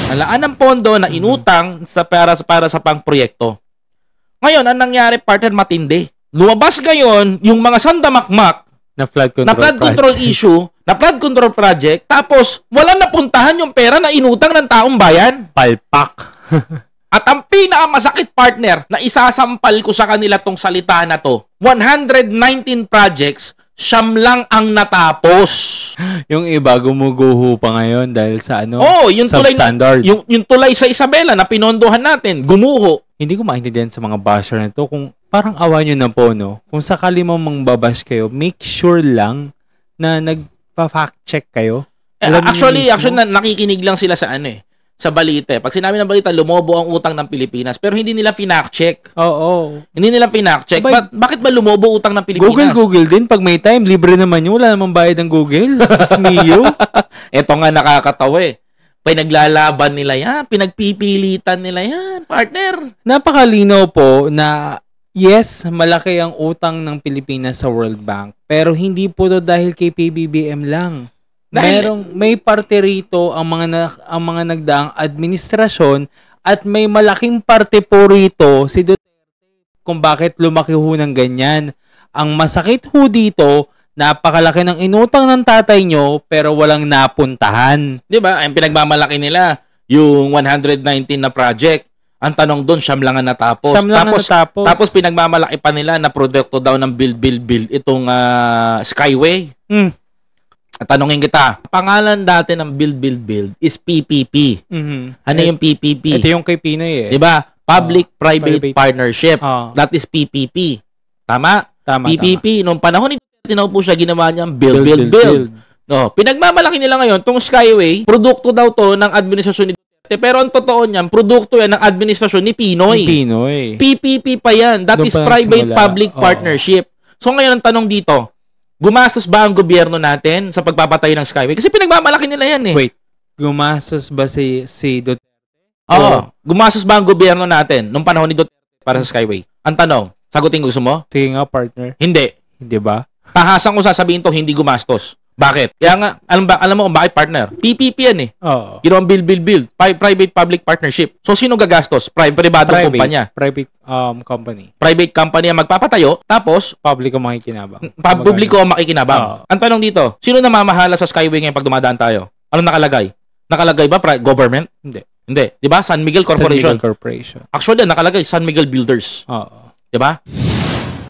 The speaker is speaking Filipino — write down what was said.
Nalaan ng pondo na inutang para sa pang-proyekto. Ngayon, ang nangyari, partner, matindi. Lumabas ngayon yung mga sandamakmak na flood control issue, na flood control project, tapos walang napuntahan yung pera na inutang ng taong bayan. Palpak. At ang pinakamasakit, partner, na isasampal ko sa kanila tong salita na to, 119 projects, siyam lang ang natapos. Yung iba gumuguho pa ngayon dahil sa yung substandard. Yung tulay sa Isabela na pinondohan natin, gumuho. Hindi ko maintindihan sa mga basher na to kung parang awa nyo na po, no? Kung sakali mo mangbabash kayo, make sure lang na nagpa-fact check kayo. Actually, nakikinig lang sila sa sa balita. Pag sinabi ng balita, lumobo ang utang ng Pilipinas. Pero hindi nila pinack-check. Oo. Hindi nila pinack-check. Bakit ba lumobo utang ng Pilipinas? Google din. Pag may time, libre naman yun. Wala namang bayad ng Google. Smiyo. Ito nga nakakatawa eh. Pinaglalaban nila yan. Pinagpipilitan nila yan, partner. Napakalinaw po na yes, malaki ang utang ng Pilipinas sa World Bank. Pero hindi po to dahil kay PBBM lang. May parte rito ang mga nagdaang administrasyon at may malaking parte po rito si Duterte kung bakit lumaki ho ng ganyan. Ang masakit ho dito, napakalaki ng inutang ng tatay nyo pero walang napuntahan. Diba? Ang pinagmamalaki nila, yung 119 na project, ang tanong doon, siyam lang ang natapos. Tapos pinagmamalaki pa nila na produkto daw ng build itong Skyway. Tanongin kita, pangalan dati ng build is PPP. Ano yung PPP? Ito yung kay Pinoy eh. Diba? Public-Private Partnership. That is PPP. Tama? PPP. Nung panahon ni tinaupo siya, ginawa niyang build. No, pinagmamalaki nila ngayon, tong Skyway, produkto daw to ng administrasyon ni Duterte. Pero ang totoo niyan, produkto yan ng administrasyon ni Pinoy. PPP pa yan. That is Private-Public Partnership. So ngayon ang tanong dito, gumastos ba ang gobyerno natin sa pagpapatay ng Skyway? Kasi pinagmamalaki nila yan eh. Wait, gumastos ba si Duterte? Oo. Gumastos ba ang gobyerno natin nung panahon ni Duterte para sa Skyway? Ang tanong, sagutin gusto mo? Sige nga, partner. Hindi. Hindi ba? Tahasan ko sasabihin to, hindi gumastos. Bakit? Kaya nga, alam mo kung bakit, partner? PPP yan eh. Oo. Ginawang build. Private-public partnership. So, sino gagastos? Private kumpanya. Private company. Private company ang magpapatayo, tapos public ang makikinabang. Publiko ang makikinabang. Ang tanong dito, sino namamahala sa Skyway ngayon pag dumadaan tayo? Anong nakalagay? Nakalagay ba government? Hindi. Di ba? San Miguel Corporation. San Miguel Corporation. Actually, nakalagay San Miguel Builders. Oo. Di ba?